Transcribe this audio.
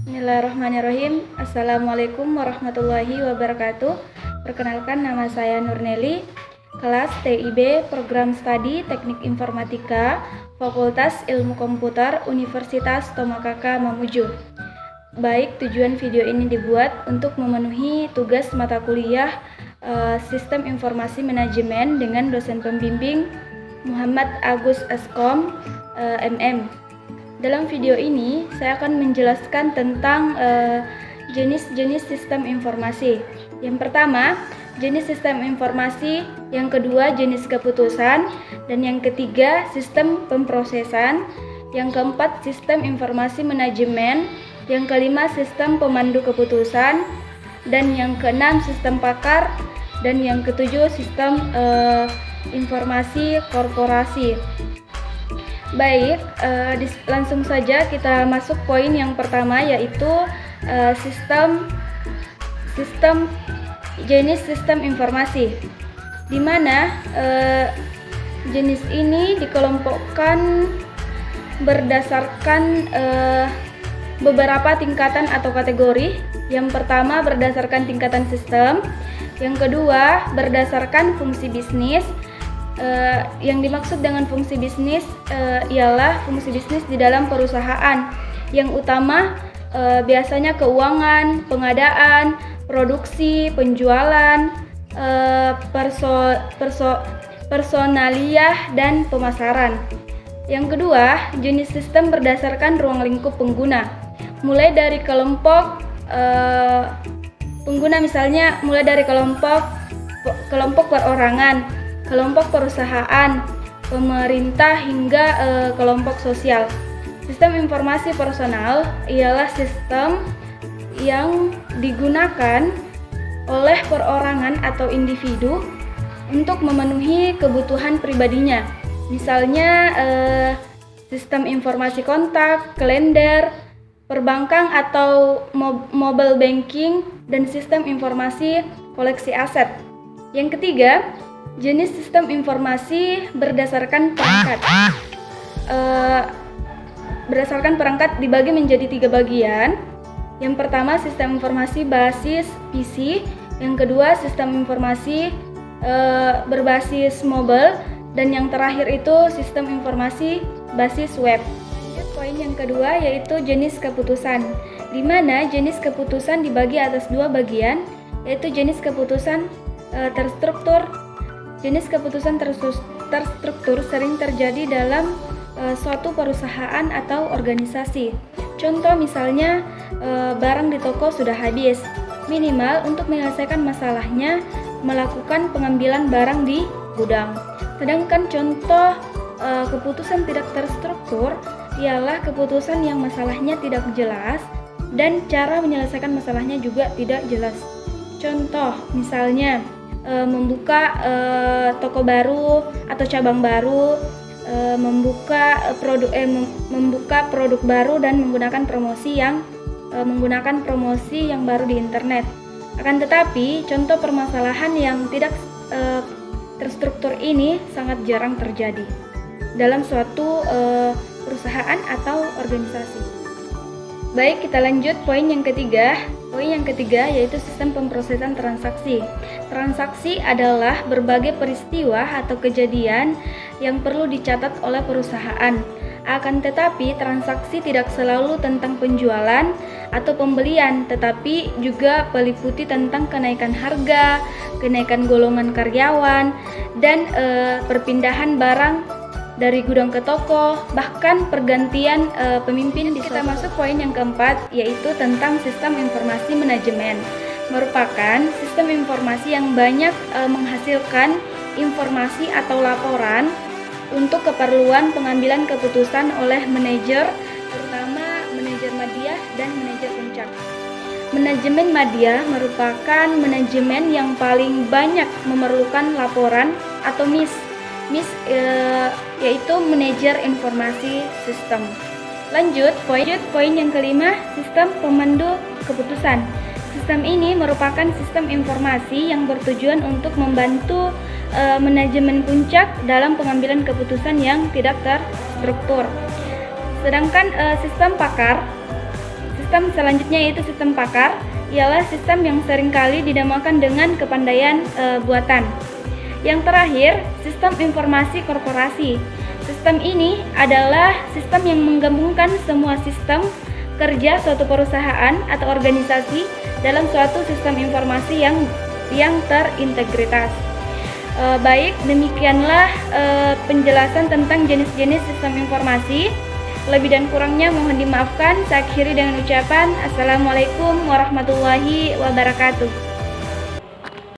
Bismillahirrahmanirrahim. Assalamualaikum warahmatullahi wabarakatuh. Perkenalkan, nama saya Nurneli, kelas TIB Program Studi Teknik Informatika, Fakultas Ilmu Komputer, Universitas Tomokaca Mamuju. Baik, tujuan video ini dibuat untuk memenuhi tugas mata kuliah Sistem Informasi Manajemen dengan dosen pembimbing Muhammad Agus Eskom, MM. Dalam video ini, saya akan menjelaskan tentang jenis-jenis sistem informasi. Yang pertama, jenis sistem informasi. Yang kedua, jenis keputusan. Dan yang ketiga, sistem pemrosesan. Yang keempat, sistem informasi manajemen. Yang kelima, sistem pemandu keputusan. Dan yang keenam, sistem pakar. Dan yang ketujuh, sistem informasi korporasi. Baik, langsung saja kita masuk poin yang pertama, yaitu jenis sistem informasi, di mana jenis ini dikelompokkan berdasarkan beberapa tingkatan atau kategori. Yang pertama berdasarkan tingkatan sistem, yang kedua berdasarkan fungsi bisnis. Yang dimaksud dengan fungsi bisnis ialah fungsi bisnis di dalam perusahaan. Yang utama biasanya keuangan, pengadaan, produksi, penjualan, personaliah, dan pemasaran. Yang kedua, jenis sistem berdasarkan ruang lingkup pengguna. Mulai dari kelompok pengguna, misalnya mulai dari kelompok perorangan, kelompok perusahaan, pemerintah, hingga kelompok sosial. Sistem informasi personal ialah sistem yang digunakan oleh perorangan atau individu untuk memenuhi kebutuhan pribadinya. Misalnya sistem informasi kontak, kalender, perbankan atau mobile banking, dan sistem informasi koleksi aset. Yang ketiga, jenis sistem informasi berdasarkan perangkat. Berdasarkan perangkat dibagi menjadi 3 bagian. Yang pertama, sistem informasi basis PC. Yang kedua, sistem informasi berbasis mobile. Dan yang terakhir itu sistem informasi basis web. Poin yang kedua yaitu jenis keputusan, di mana jenis keputusan dibagi atas 2 bagian, yaitu jenis keputusan terstruktur. Jenis keputusan terstruktur sering terjadi dalam suatu perusahaan atau organisasi. Contoh misalnya, barang di toko sudah habis. Minimal untuk menyelesaikan masalahnya, melakukan pengambilan barang di gudang. Sedangkan contoh keputusan tidak terstruktur ialah keputusan yang masalahnya tidak jelas dan cara menyelesaikan masalahnya juga tidak jelas. Contoh misalnya, membuka toko baru atau cabang baru, membuka produk baru dan menggunakan promosi yang baru di internet. Akan tetapi contoh permasalahan yang tidak terstruktur ini sangat jarang terjadi dalam suatu perusahaan atau organisasi. Baik, kita lanjut poin yang ketiga. Poin yang ketiga yaitu sistem pemrosesan transaksi. Transaksi adalah berbagai peristiwa atau kejadian yang perlu dicatat oleh perusahaan. Akan tetapi, transaksi tidak selalu tentang penjualan atau pembelian, tetapi juga meliputi tentang kenaikan harga, kenaikan golongan karyawan, dan perpindahan barang dari gudang ke toko, bahkan pergantian pemimpin. Kita masuk poin yang keempat, yaitu tentang sistem informasi manajemen. Merupakan sistem informasi yang banyak menghasilkan informasi atau laporan untuk keperluan pengambilan keputusan oleh manajer, terutama manajer madya dan manajer puncak. Manajemen madya merupakan manajemen yang paling banyak memerlukan laporan atau MIS, yaitu manajer informasi sistem. Lanjut, poin yang kelima, sistem pemandu keputusan. Sistem ini merupakan sistem informasi yang bertujuan untuk membantu manajemen puncak dalam pengambilan keputusan yang tidak terstruktur. Sedangkan sistem sistem selanjutnya yaitu sistem pakar, ialah sistem yang seringkali dinamakan dengan kepandaian buatan. Yang terakhir, sistem informasi korporasi. Sistem ini adalah sistem yang menggabungkan semua sistem kerja suatu perusahaan atau organisasi dalam suatu sistem informasi yang terintegritas. Baik, demikianlah penjelasan tentang jenis-jenis sistem informasi. Lebih dan kurangnya mohon dimaafkan. Saya akhiri dengan ucapan Assalamualaikum warahmatullahi wabarakatuh.